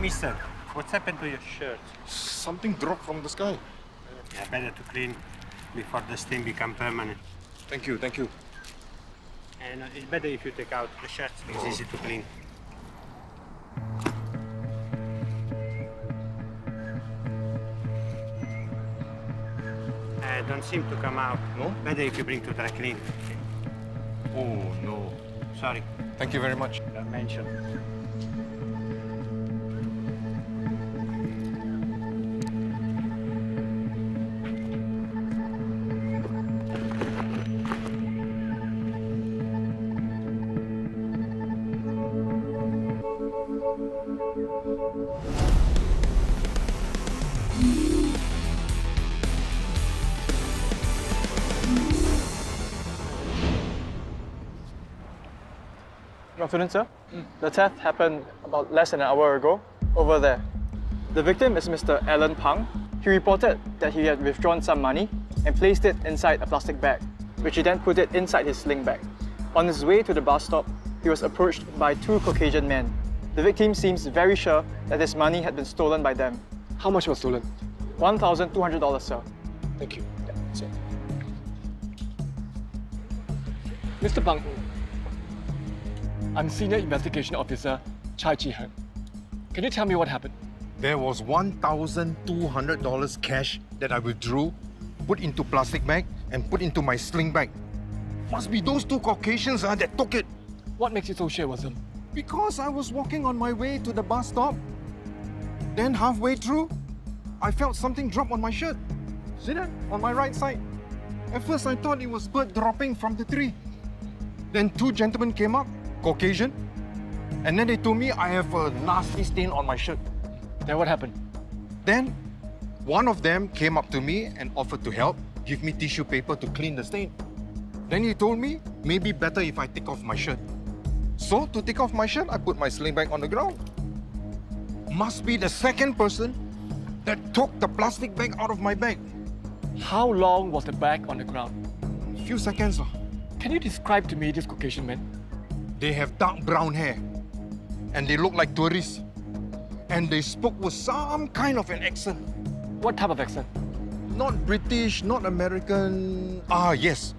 Mister, what's happened to your shirt? Something dropped from the sky. Yeah, better to clean before the stain become permanent. Thank you, thank you. And it's better if you take out the shirt. It's easy to clean. Don't seem to come out. No? Better if you bring to dry clean. Oh, no. Sorry, Thank you very much. don't mention. Good afternoon, sir. The theft happened about less than an hour ago, over there. The victim is Mr. Alan Pang. He reported that he had withdrawn some money and placed it inside a plastic bag, which he then put it inside his sling bag. On his way to the bus stop, he was approached by two Caucasian men. The victim seems very sure that his money had been stolen by them. How much was stolen? $1,200, sir. Thank you. Sir. Mr. Pang, I'm Senior Investigation Officer Chai Chi-Han. Can you tell me what happened? There was $1,200 cash that I withdrew, put into plastic bag, and put into my sling bag. Must be those two Caucasians that took it. What makes you so sure it was them? Because I was walking on my way to the bus stop. Then halfway through, I felt something drop on my shirt. See that? On my right side. At first I thought it was bird dropping from the tree. Then two gentlemen came up, Caucasian, and then they told me I have a nasty stain on my shirt. Then what happened? Then one of them came up to me and offered to help, give me tissue paper to clean the stain. Then he told me maybe better if I take off my shirt. So to take off my shirt, I put my sling bag on the ground. Must be the second person that took the plastic bag out of my bag. How long was the bag on the ground? Few seconds. Can you describe to me these Caucasian men? They have dark brown hair and they look like tourists. And they spoke with some kind of an accent. What type of accent? Not British, not American. Yes.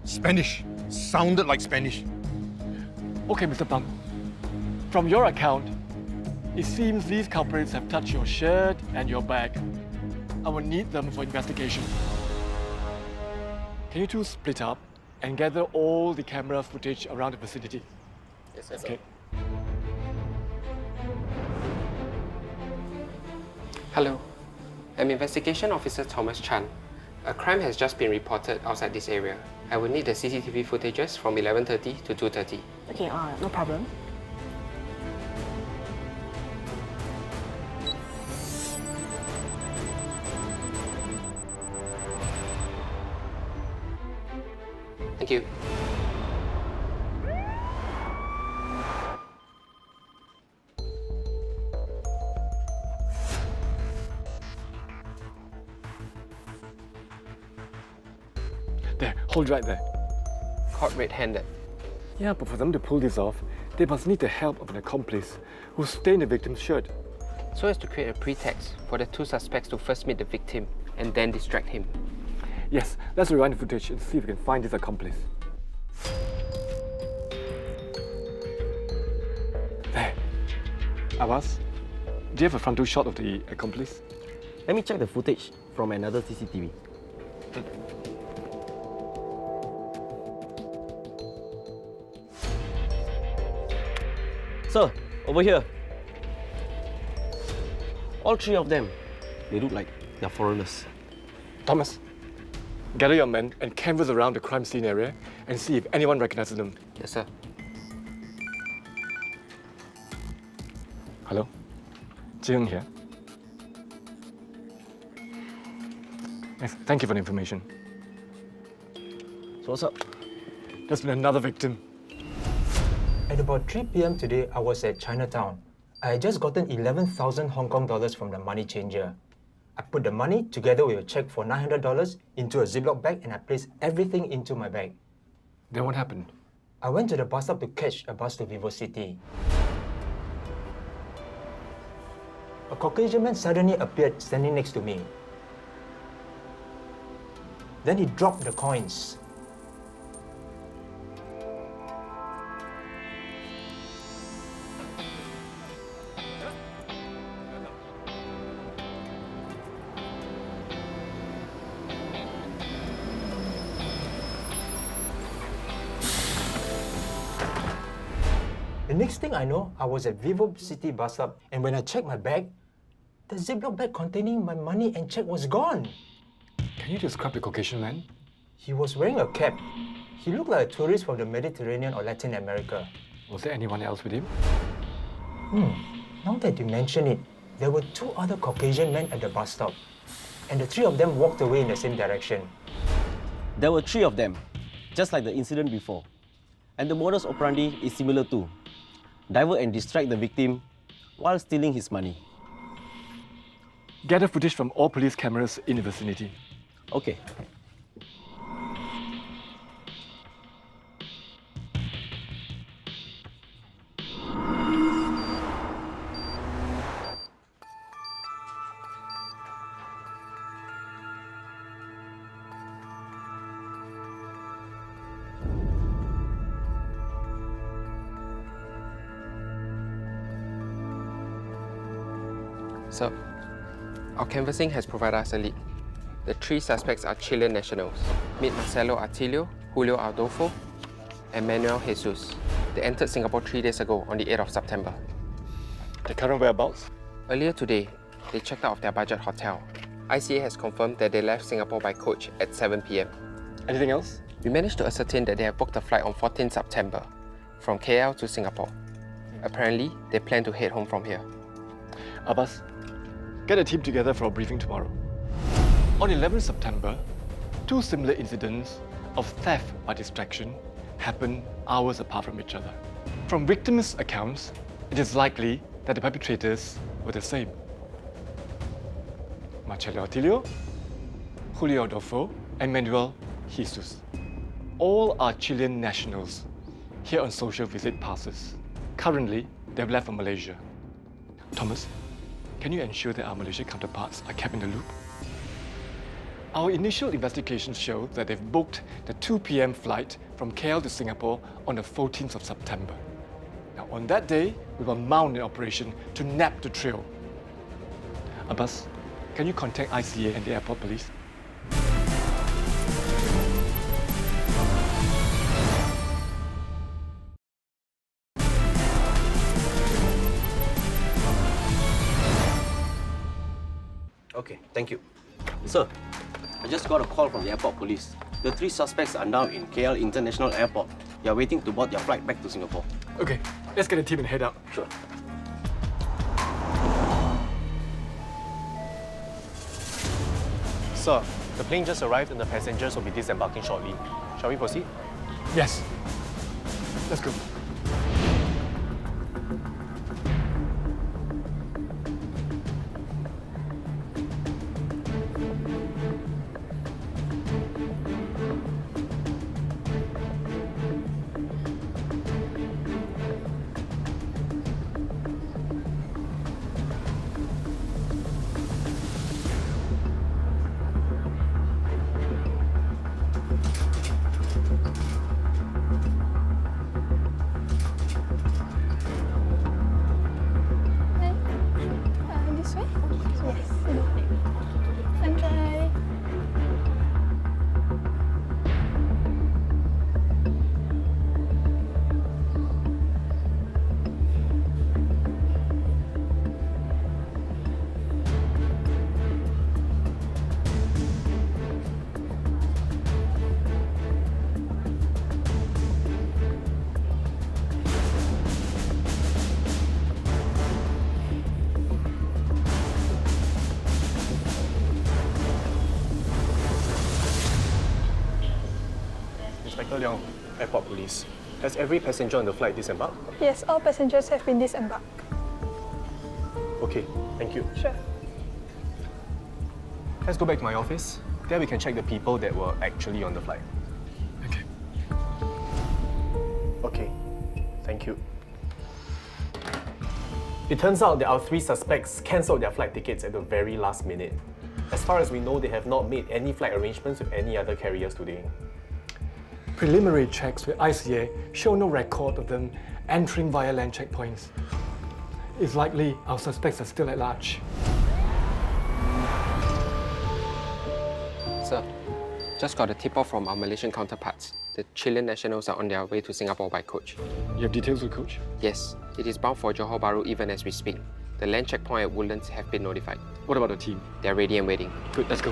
Spanish. Sounded like Spanish. Okay, Mr. Pang. From your account, it seems these culprits have touched your shirt and your bag. I will need them for investigation. Can you two split up and gather all the camera footage around the vicinity? Yes, sir. Okay. Hello. I'm Investigation Officer Thomas Chan. A crime has just been reported outside this area. I will need the CCTV footages from 11:30 to 2:30. Okay, no problem. Thank you. There, hold right there. Caught red-handed. Yeah, but for them to pull this off, they must need the help of an accomplice who stained the victim's shirt. So as to create a pretext for the two suspects to first meet the victim and then distract him. Yes, let's rewind the footage and see if we can find this accomplice. There. Abbas, do you have a frontal shot of the accomplice? Let me check the footage from another CCTV. Sir, over here. All three of them, they look like they're foreigners. Thomas, gather your men and canvass around the crime scene area and see if anyone recognizes them. Yes, sir. Hello? Jiyoung here. Yes, thank you for the information. So what's up? There's been another victim. At about 3 p.m. today, I was at Chinatown. I had just gotten 11,000 Hong Kong dollars from the money changer. I put the money together with a check for $900 into a Ziploc bag and I placed everything into my bag. Then what happened? I went to the bus stop to catch a bus to Vivo City. a Caucasian man suddenly appeared standing next to me. Then he dropped the coins. The next thing I know, I was at Vivo City bus stop, and when I checked my bag, the Ziploc bag containing my money and check was gone. Can you describe the Caucasian man? He was wearing a cap. He looked like a tourist from the Mediterranean or Latin America. Was there anyone else with him? Now that you mention it, there were 2 other Caucasian men at the bus stop, and the 3 of them walked away in the same direction. There were 3 of them, just like the incident before. And the modus operandi is similar too. Divert and distract the victim while stealing his money. Gather footage from all police cameras in the vicinity. Okay. So, our canvassing has provided us a lead. The 3 suspects are Chilean nationals: Meet Marcelo Atilio, Julio Adolfo, and Manuel Jesus. They entered Singapore 3 days ago on the 8th of September. The current whereabouts? Earlier today, they checked out of their budget hotel. ICA has confirmed that they left Singapore by coach at 7 p.m. Anything else? We managed to ascertain that they have booked a flight on 14 September from KL to Singapore. Apparently, they plan to head home from here. Abbas, get a team together for a briefing tomorrow. On 11 September, 2 similar incidents of theft by distraction happened hours apart from each other. From victims' accounts, it is likely that the perpetrators were the same. Marcelo Atilio, Julio Adolfo, and Manuel Jesus. All are Chilean nationals here on social visit passes. Currently, they have left for Malaysia. Thomas, can you ensure that our Malaysian counterparts are kept in the loop? Our initial investigations show that they've booked the 2 p.m. flight from KL to Singapore on the 14th of September. Now, on that day, we will mount an operation to nab the trio. Abbas, can you contact ICA and the airport police? Okay, thank you. Sir, I just got a call from the airport police. The 3 suspects are now in KL International Airport. They are waiting to board their flight back to Singapore. Okay, let's get a team and head out. Sure. Sir, the plane just arrived and the passengers will be disembarking shortly. Shall we proceed? Yes. Let's go. This way? Yes. Santai. Inspector Leong, Airport Police. Has every passenger on the flight disembarked? Yes, all passengers have been disembarked. Okay, thank you. Sure. Let's go back to my office. There we can check the people that were actually on the flight. Okay. Okay, thank you. It turns out that our 3 suspects cancelled their flight tickets at the very last minute. As far as we know, they have not made any flight arrangements with any other carriers today. Preliminary checks with ICA show no record of them entering via land checkpoints. It's likely our suspects are still at large. Sir, just got a tip-off from our Malaysian counterparts. The Chilean nationals are on their way to Singapore by coach. You have details with Coach? Yes, it is bound for Johor Bahru even as we speak. The land checkpoint at Woodlands have been notified. What about the team? They're ready and waiting. Good, let's go.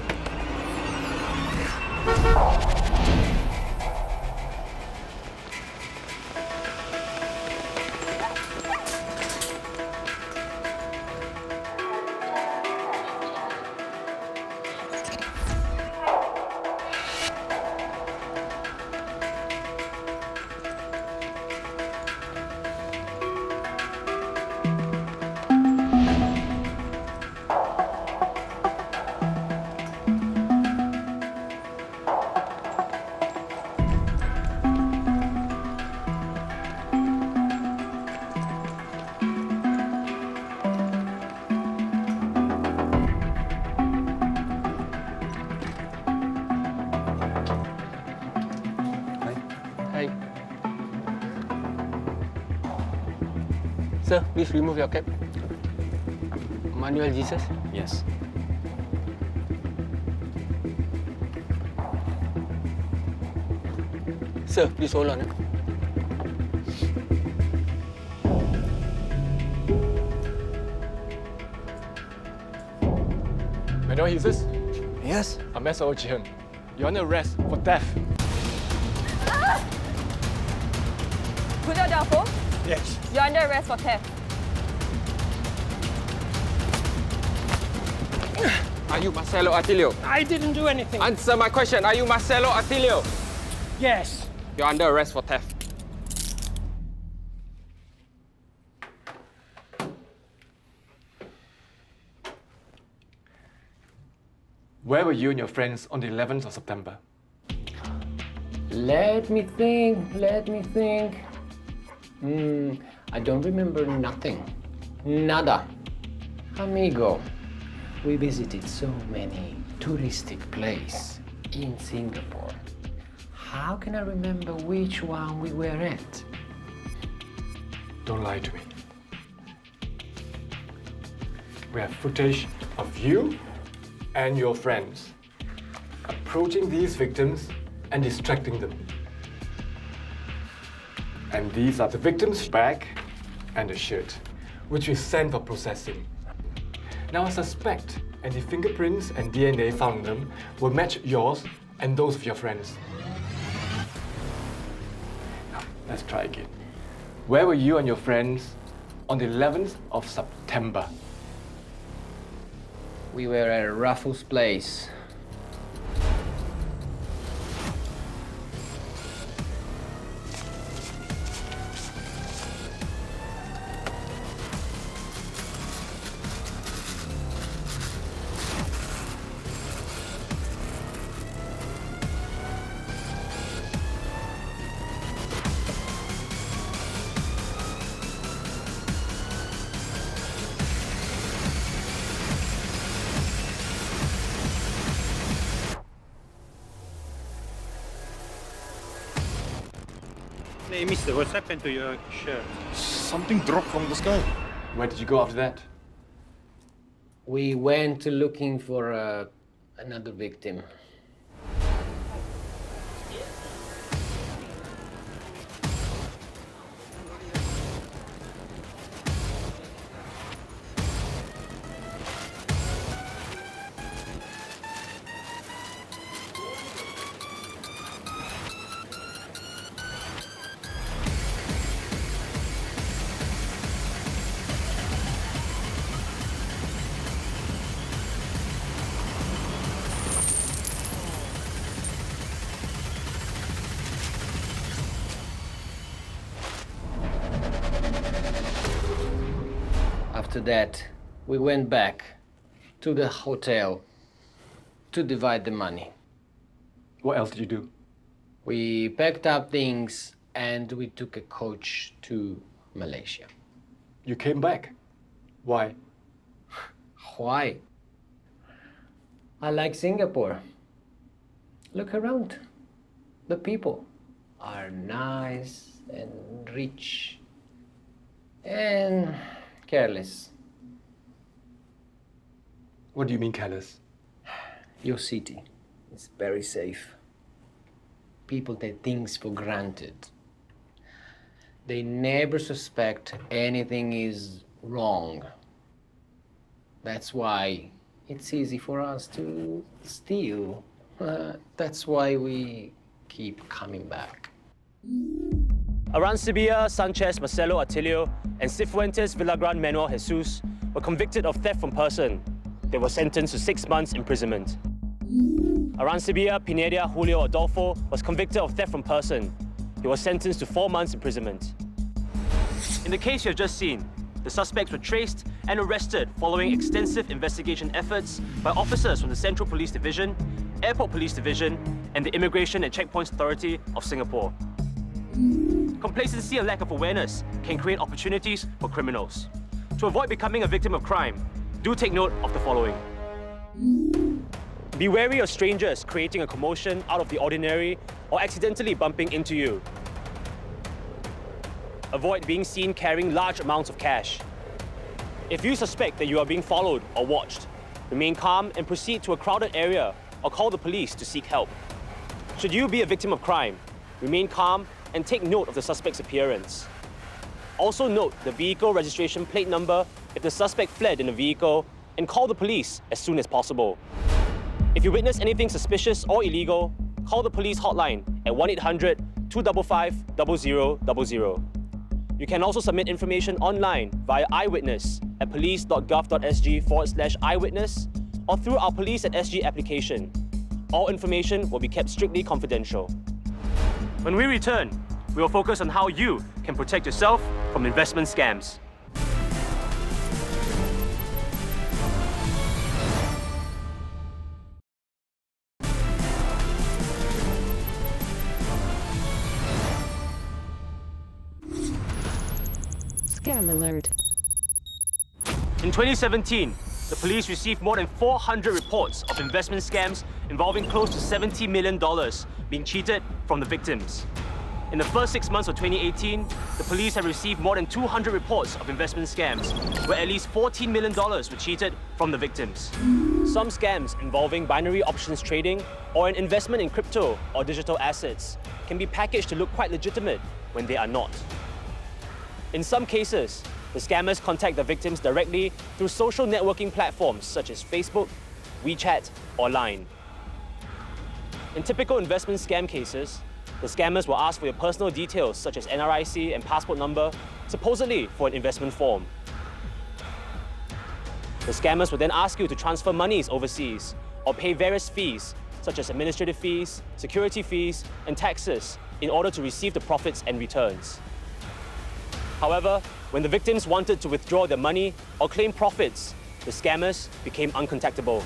Hi. Sir, please remove your cap. Manuel Jesus? Yes. Sir, please hold on. Manuel Jesus? Yes. I'm S.O. Jihan. You're under arrest for theft. Julio Adolfo, Yes. you're under arrest for theft. Are you Marcelo Atilio? I didn't do anything. Answer my question. Are you Marcelo Atilio? Yes. You're under arrest for theft. Where were you and your friends on the 11th of September? Let me think. I don't remember nothing. Nada. Amigo, we visited so many touristic places in Singapore. How can I remember which one we were at? Don't lie to me. We have footage of you and your friends approaching these victims and distracting them. And these are the victim's bag and the shirt, which we sent for processing. Now, I suspect and the fingerprints and DNA found in them will match yours and those of your friends. Now, let's try again. Where were you and your friends on the 11th of September? We were at Raffles Place. Hey, mister, what's happened to your shirt? Something dropped from the sky. Where did you go after that? We went looking for another victim. After that, we went back to the hotel to divide the money. What else did you do? We packed up things and we took a coach to Malaysia. You came back. Why? Why? I like Singapore. Look around. The people are nice and rich and careless. What do you mean careless? Your city is very safe. People take things for granted. They never suspect anything is wrong. That's why it's easy for us to steal. That's why we keep coming back. Arancibia, Sanchez, Marcelo Atilio, and Cifuentes Villagran Manuel Jesus were convicted of theft from person. They were sentenced to 6 months imprisonment. Arancibia Pineda Julio Adolfo was convicted of theft from person. He was sentenced to 4 months imprisonment. In the case you have just seen, the suspects were traced and arrested following extensive investigation efforts by officers from the Central Police Division, Airport Police Division, and the Immigration and Checkpoints Authority of Singapore. Complacency and lack of awareness can create opportunities for criminals. To avoid becoming a victim of crime, do take note of the following. Be wary of strangers creating a commotion out of the ordinary or accidentally bumping into you. Avoid being seen carrying large amounts of cash. If you suspect that you are being followed or watched, remain calm and proceed to a crowded area or call the police to seek help. Should you be a victim of crime, remain calm and take note of the suspect's appearance. Also note the vehicle registration plate number if the suspect fled in the vehicle and call the police as soon as possible. If you witness anything suspicious or illegal, call the police hotline at 1-800-255-0000. You can also submit information online via Eyewitness at police.gov.sg/eyewitness or through our Police at SG application. All information will be kept strictly confidential. When we return, we will focus on how you can protect yourself from investment scams. Scam alert. In 2017, the police received more than 400 reports of investment scams involving close to $70 million being cheated from the victims. In the first 6 months of 2018, the police have received more than 200 reports of investment scams, where at least $14 million were cheated from the victims. Some scams involving binary options trading or an investment in crypto or digital assets can be packaged to look quite legitimate when they are not. In some cases, the scammers contact the victims directly through social networking platforms such as Facebook, WeChat, or Line. In typical investment scam cases, the scammers will ask for your personal details such as NRIC and passport number, supposedly for an investment form. The scammers will then ask you to transfer monies overseas or pay various fees such as administrative fees, security fees, and taxes in order to receive the profits and returns. However, when the victims wanted to withdraw their money or claim profits, the scammers became uncontactable.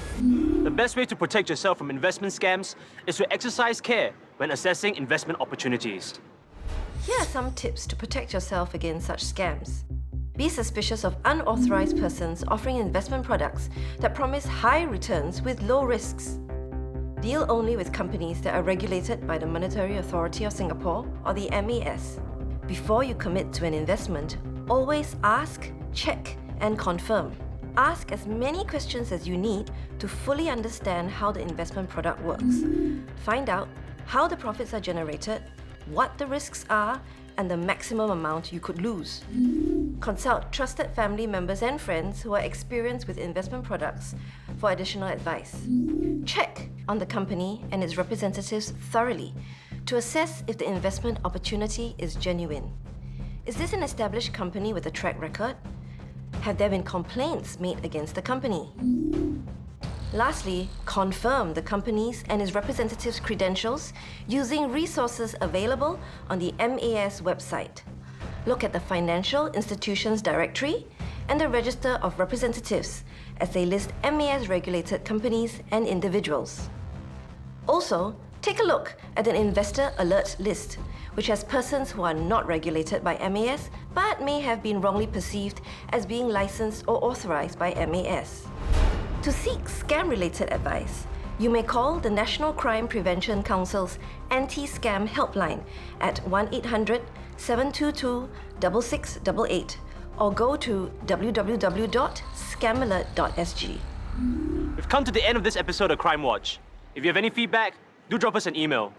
The best way to protect yourself from investment scams is to exercise care when assessing investment opportunities. Here are some tips to protect yourself against such scams. Be suspicious of unauthorized persons offering investment products that promise high returns with low risks. Deal only with companies that are regulated by the Monetary Authority of Singapore or the MAS. Before you commit to an investment, always ask, check, and confirm. Ask as many questions as you need to fully understand how the investment product works. Find out how the profits are generated, what the risks are, and the maximum amount you could lose. Consult trusted family members and friends who are experienced with investment products for additional advice. Check on the company and its representatives thoroughly to assess if the investment opportunity is genuine. Is this an established company with a track record? Have there been complaints made against the company? Lastly, confirm the company's and its representatives' credentials using resources available on the MAS website. Look at the Financial Institutions Directory and the Register of Representatives as they list MAS-regulated companies and individuals. Also, Take a look at an investor alert list, which has persons who are not regulated by MAS but may have been wrongly perceived as being licensed or authorized by MAS. To seek scam-related advice, you may call the National Crime Prevention Council's Anti-Scam Helpline at 1-800-722-6688 or go to www.scamalert.sg. We've come to the end of this episode of Crimewatch. If you have any feedback, do drop us an email.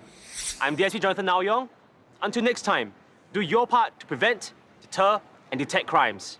I'm DSP Jonathan Naoyong. Until next time, do your part to prevent, deter, and detect crimes.